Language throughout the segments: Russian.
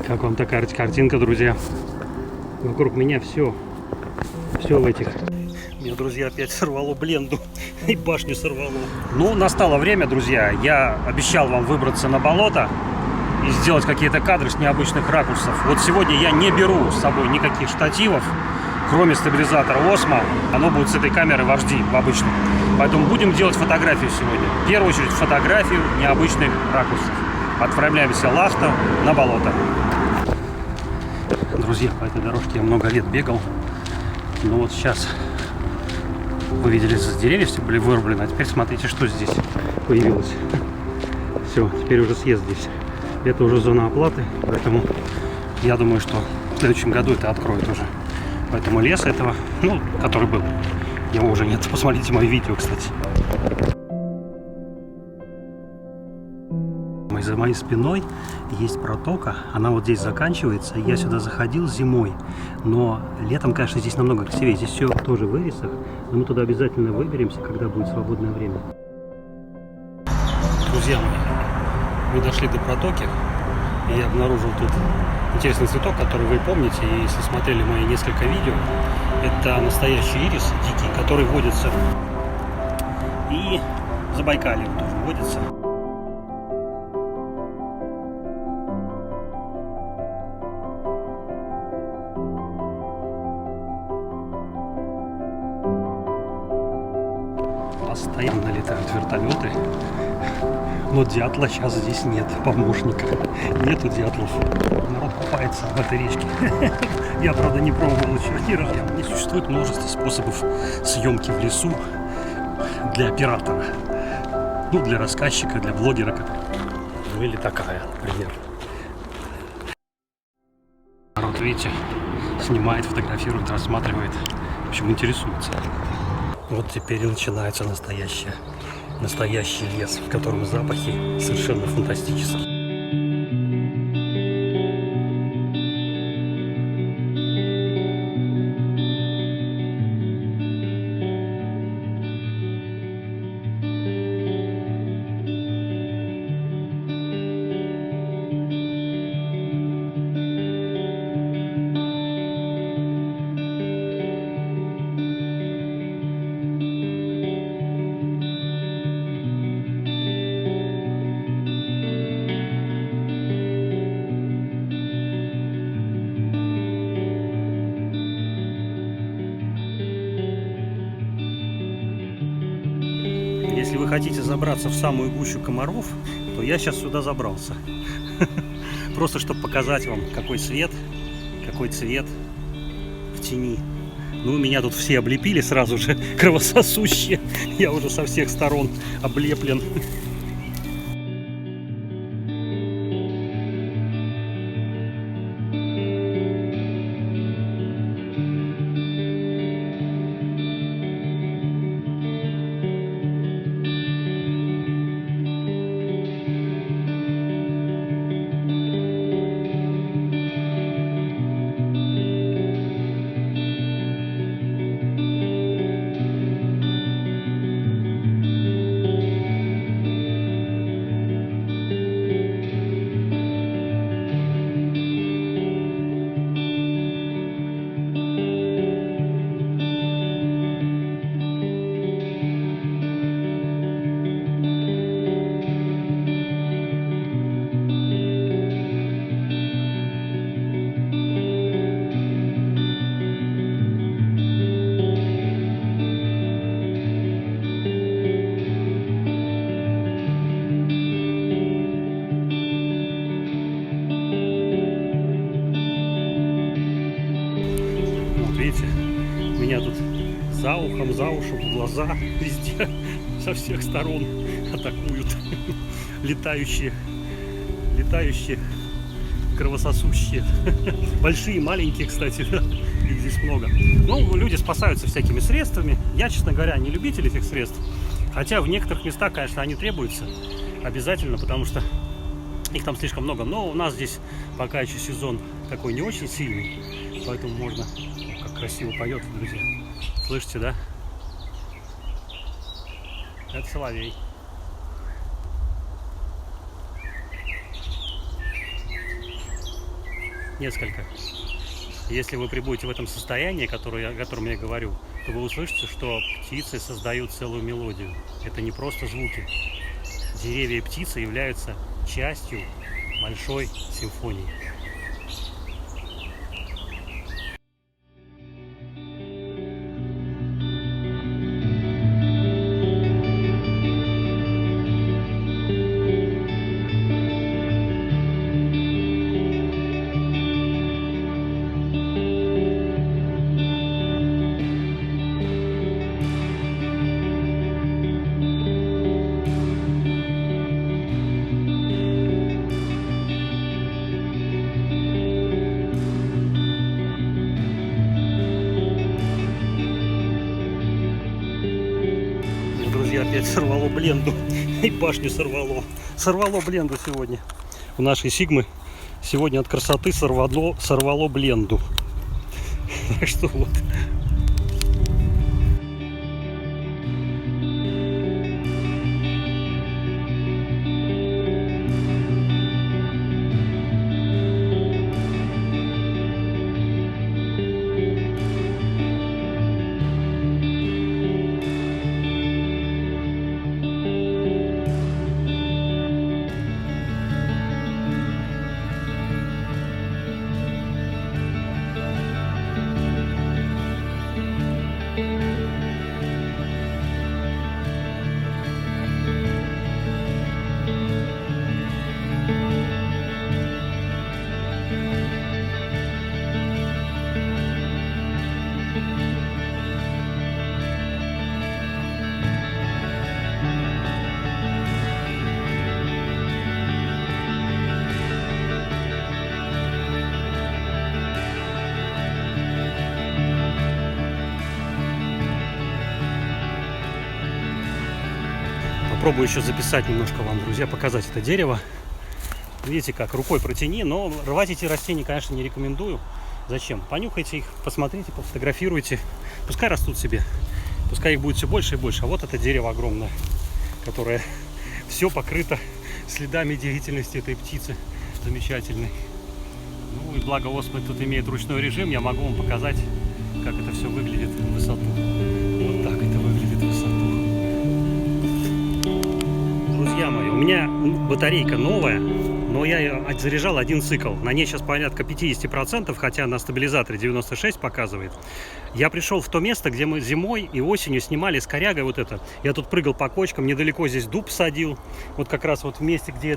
Как вам такая картинка, друзья? Вокруг меня все в этих. Меня, друзья, опять сорвало бленду и башню сорвало. Ну, настало время, друзья. Я обещал вам выбраться на болото и сделать какие-то кадры с необычных ракурсов. Вот сегодня я не беру с собой никаких штативов, кроме стабилизатора Osmo. Оно будет с этой камеры в HD, в обычной. Поэтому будем делать фотографию сегодня. В первую очередь фотографию необычных ракурсов. Отправляемся Лахта на болото. Друзья, по этой дорожке я много лет бегал. Но вот сейчас вы видели, деревья все были вырублены. А теперь смотрите, что здесь появилось. Все, теперь уже съезд здесь. Это уже зона оплаты. Поэтому я думаю, что в следующем году это откроют уже. Поэтому лес этого, ну, который был, его уже нет. Посмотрите мое видео, кстати. За моей спиной есть протока, она вот здесь заканчивается. Я сюда заходил зимой, но летом, конечно, здесь намного красивее. Здесь все тоже в вырезах, но мы туда обязательно выберемся, когда будет свободное время. Друзья мои, мы дошли до протоки, и я обнаружил тут интересный цветок, который вы помните, и если смотрели мои несколько видео. Это настоящий ирис дикий, который водится и в Забайкалье тоже водится. Постоянно летают вертолеты, но дятла сейчас здесь нет, помощника. Нету дятлов. Народ купается в этой речке. Я, правда, не пробовал еще ни разу. Не существует множество способов съемки в лесу для оператора. Ну, для рассказчика, для блогера. Ну, или такая, например. Народ, видите, снимает, фотографирует, рассматривает. В общем, интересуется. Вот теперь и начинается настоящий лес, в котором запахи совершенно фантастические. Если вы хотите забраться в самую гущу комаров, то я сейчас сюда забрался. Просто чтобы показать вам, какой цвет в тени. Ну, меня тут все облепили сразу же, кровососущие. Я уже со всех сторон облеплен. Видите, меня тут за ухом, за ушем, в глаза, везде, со всех сторон атакуют летающие кровососущие. Большие, маленькие, кстати, да. Их здесь много. Ну, люди спасаются всякими средствами. Я, честно говоря, не любитель этих средств. Хотя в некоторых местах, конечно, они требуются обязательно, потому что их там слишком много. Но у нас здесь пока еще сезон такой не очень сильный. Поэтому можно... Как красиво поет, друзья. Слышите, да? Это соловей. несколько. Если вы прибудете в этом состоянии, о котором я говорю, то вы услышите, что птицы создают целую мелодию. Это не просто звуки. Деревья и птицы являются частью большой симфонии. Опять сорвало бленду и башню сорвало бленду сегодня. У нашей Сигмы сегодня от красоты сорвало бленду. Так что вот. Попробую еще записать немножко вам, друзья, показать это дерево. Видите как, рукой протяни, но рвать эти растения, конечно, не рекомендую. Зачем? Понюхайте их, посмотрите, пофотографируйте. Пускай растут себе, пускай их будет все больше и больше. А вот это дерево огромное, которое все покрыто следами деятельности этой птицы замечательной. Ну и благо Господь тут имеет ручной режим, я могу вам показать, как это все выглядит в высоту. Вот так это выглядит в высоту. Друзья мои, у меня батарейка новая, но я ее заряжал один цикл. На ней сейчас порядка 50%, хотя на стабилизаторе 96 показывает. Я пришел в то место, где мы зимой и осенью снимали с корягой вот это. Я тут прыгал по кочкам, недалеко здесь дуб садил. Вот как раз вот в месте, где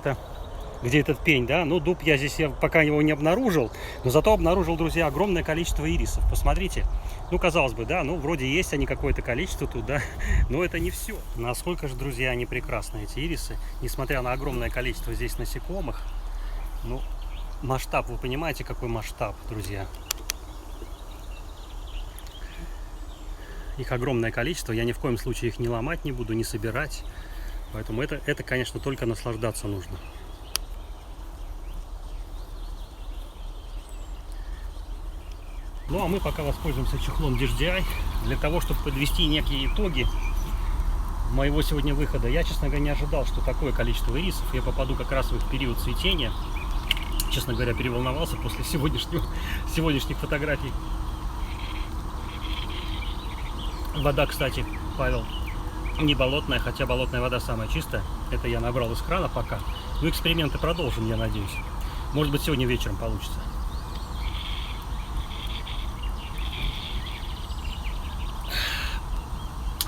этот пень, да. Ну, дуб я пока его не обнаружил, но зато обнаружил, друзья, огромное количество ирисов. Посмотрите. Ну, казалось бы, да, ну, вроде есть они какое-то количество тут, да, но это не все. Насколько же, друзья, они прекрасны, эти ирисы, несмотря на огромное количество здесь насекомых. Ну, масштаб, вы понимаете, какой масштаб, друзья. Их огромное количество, я ни в коем случае их не ломать не буду, не собирать. Поэтому это, конечно, только наслаждаться нужно. Ну, а мы пока воспользуемся чехлом DJI для того, чтобы подвести некие итоги моего сегодня выхода. Я, честно говоря, не ожидал, что такое количество ирисов. Я попаду как раз в их период цветения. Честно говоря, переволновался после сегодняшних фотографий. Вода, кстати, Павел, не болотная, хотя болотная вода самая чистая. Это я набрал из крана пока. Ну, эксперименты продолжим, я надеюсь. Может быть, сегодня вечером получится.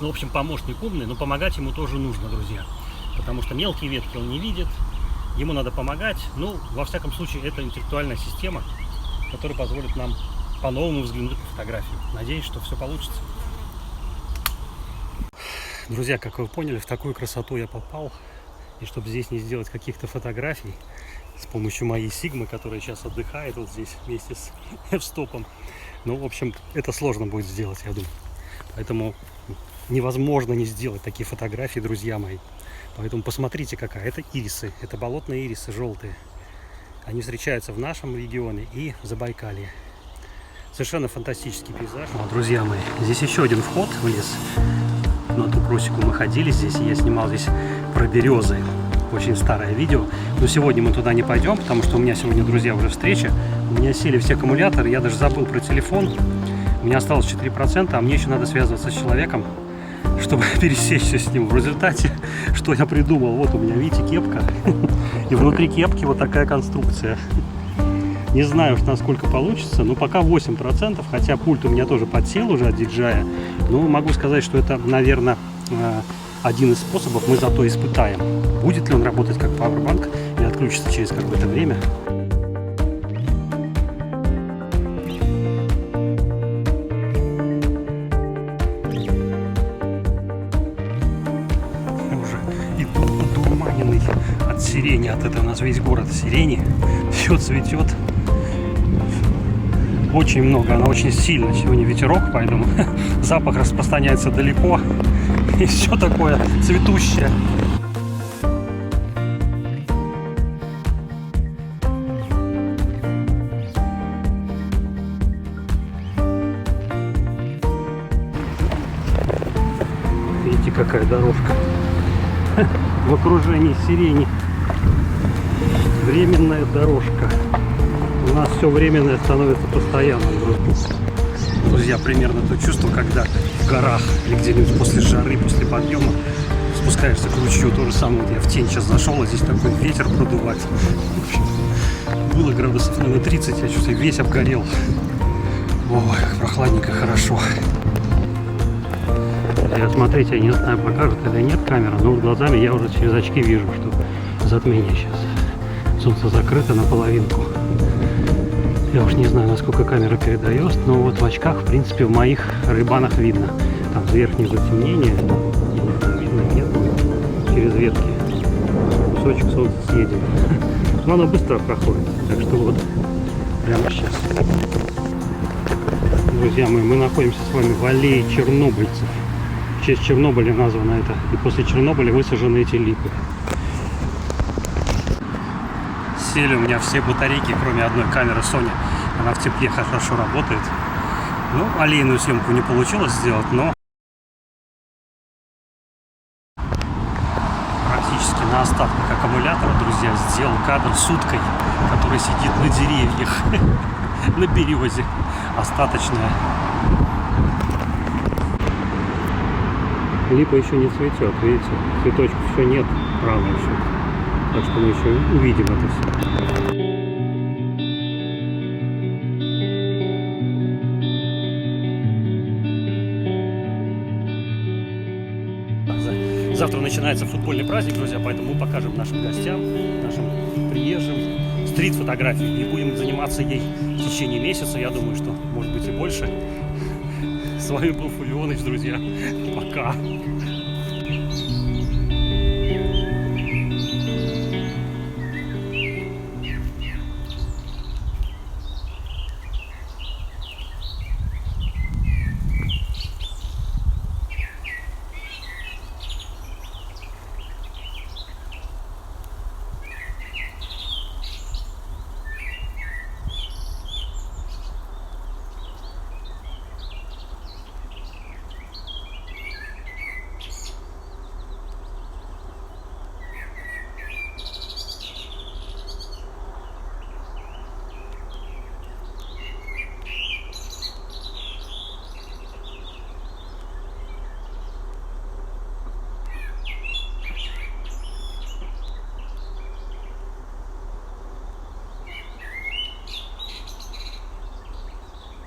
Ну, в общем, помощник умный, но помогать ему тоже нужно, друзья. Потому что мелкие ветки он не видит, ему надо помогать. Ну, во всяком случае, это интеллектуальная система, которая позволит нам по-новому взглянуть на фотографию. Надеюсь, что все получится. Друзья, как вы поняли, в такую красоту я попал. И чтобы здесь не сделать каких-то фотографий с помощью моей Сигмы, которая сейчас отдыхает вот здесь вместе с F-стопом, ну, в общем, это сложно будет сделать, я думаю. Поэтому невозможно не сделать такие фотографии, друзья мои. Поэтому посмотрите, какая. Это ирисы, это болотные ирисы желтые. Они встречаются в нашем регионе и в Забайкалье. Совершенно фантастический пейзаж. Друзья мои, здесь еще один вход в лес. На ту просеку мы ходили здесь, и я снимал здесь про березы. очень старое видео. Но сегодня мы туда не пойдем, потому что у меня сегодня, друзья, уже встреча. У меня сели все аккумуляторы, я даже забыл про телефон. У меня осталось 4%, а мне еще надо связываться с человеком, чтобы пересечься с ним. В результате, что я придумал? Вот у меня, видите, кепка. И внутри кепки вот такая конструкция. Не знаю, насколько получится, но пока 8%, хотя пульт у меня тоже подсел уже от DJI. Но могу сказать, что это, наверное, один из способов, мы зато испытаем. Будет ли он работать как пауэрбанк или отключится через какое-то время. Я уже иду одурманенный от сирени, от этого у нас весь город сирени. Все цветет. Очень много, она очень сильно. Сегодня ветерок, поэтому запах распространяется далеко. И все такое цветущее. Видите, какая дорожка в окружении сирени. Временная дорожка. У нас все временное становится постоянным. Друзья, примерно то чувство, когда в горах или где-нибудь после жары, после подъема спускаешься к ручью. То же самое, вот я в тень сейчас зашел, а здесь такой ветер продувает. Было градусов, наверное, 30, я чувствую, весь обгорел. Ой, как прохладненько, хорошо. Смотрите, я не знаю, покажет или нет камера, но вот глазами я уже через очки вижу, что затмение сейчас. Солнце закрыто наполовинку. Я уж не знаю, насколько камера передает, но вот в очках, в принципе, в моих рыбанах видно. Там верхнее затемнение, видно, нет, через ветки. Кусочек солнца съеден. Но оно быстро проходит, так что вот, прямо сейчас. Друзья мои, мы находимся с вами в аллее чернобыльцев. В честь Чернобыля названо это. И после Чернобыля высажены эти липы. Сели у меня все батарейки, кроме одной камеры Sony. Она в тепле хорошо работает. Ну, аллейную съемку не получилось сделать, но практически на остатках аккумулятора, друзья, сделал кадр с уткой, которая сидит на деревьях, на березе. Остаточная. Липа еще не цветет, видите? Цветочков еще нет, рано еще. Так что мы еще увидим это все. Завтра начинается футбольный праздник, друзья, поэтому мы покажем нашим гостям, нашим приезжим стрит-фотографии. И будем заниматься ей в течение месяца, я думаю, что может быть и больше. С вами был Фулионыч, друзья. Пока.